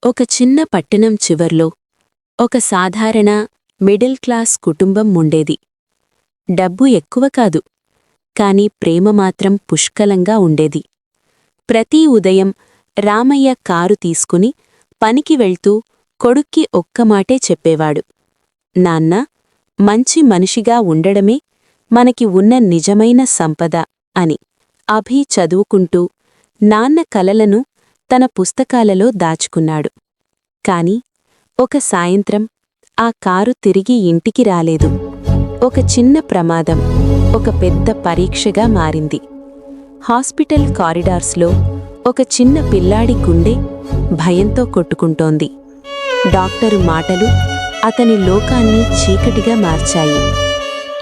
ఒక చిన్న పట్టణం చివర్లో ఒక సాధారణ మిడిల్ క్లాస్ కుటుంబం ఉండేది. డబ్బు ఎక్కువ కాదు, కాని ప్రేమ మాత్రం పుష్కలంగా ఉండేది. ప్రతి ఉదయం రామయ్య కారు తీసుకుని పనికి వెళ్తూ కొడుక్కి ఒక్కమాటే చెప్పేవాడు, నాన్నా, మంచి మనిషిగా ఉండడమే మనకి ఉన్న నిజమైన సంపద అని. అభి చదువుకుంటూ నాన్న కలలను తన పుస్తకాలలో దాచుకున్నాడు. కాని ఒక సాయంత్రం ఆ కారు తిరిగి ఇంటికి రాలేదు. ఒక చిన్న ప్రమాదం ఒక పెద్ద పరీక్షగా మారింది. హాస్పిటల్ కారిడార్స్లో ఒక చిన్న పిల్లాడి గుండె భయంతో కొట్టుకుంటోంది. డాక్టరు మాటలు అతని లోకాన్ని చీకటిగా మార్చాయి.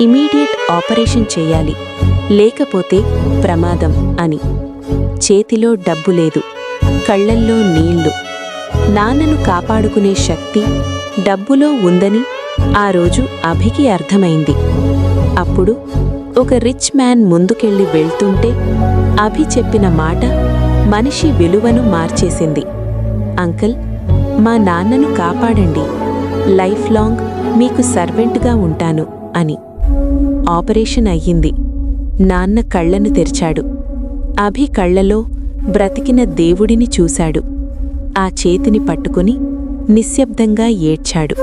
ఇమీడియట్ ఆపరేషన్ చెయ్యాలి, లేకపోతే ప్రమాదం అని. చేతిలో డబ్బు లేదు, కళ్లల్లో నీళ్లు. నాన్నను కాపాడుకునే శక్తి డబ్బులో ఉందని ఆ రోజు అభికి అర్థమైంది. అప్పుడు ఒక రిచ్ మ్యాన్ ముందుకెళ్ళి వెళ్తుంటే అభి చెప్పిన మాట మనిషి విలువను మార్చేసింది. అంకుల్, మా నాన్నను కాపాడండి, లైఫ్ లాంగ్ మీకు సర్వెంట్గా ఉంటాను అని. ఆపరేషన్ అయ్యింది. నాన్న కళ్లను తెరిచాడు. అభి కళ్లలో బ్రతికిన దేవుడిని చూశాడు. ఆ చేతిని పట్టుకుని నిశ్శబ్దంగా ఏడ్చాడు.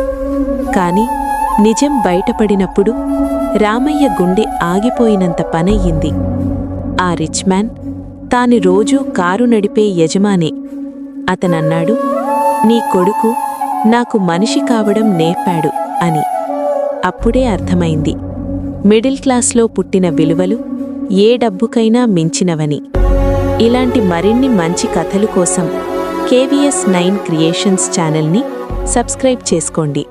కాని నిజం బయటపడినప్పుడు రామయ్య గుండె ఆగిపోయినంత పనయ్యింది. ఆ రిచ్ మ్యాన్ తాను రోజూ కారు నడిపే యజమానే. అతనన్నాడు, నీ కొడుకు నాకు మనిషి కావడం నేర్పాడు అని. అప్పుడే అర్థమైంది, మిడిల్ క్లాస్లో పుట్టిన విలువలు ఏ డబ్బుకైనా మించినవని. ఇలాంటి మరిన్ని మంచి కథలు కోసం KVS9 క్రియేషన్స్ ఛానల్ని సబ్స్క్రైబ్ చేసుకోండి.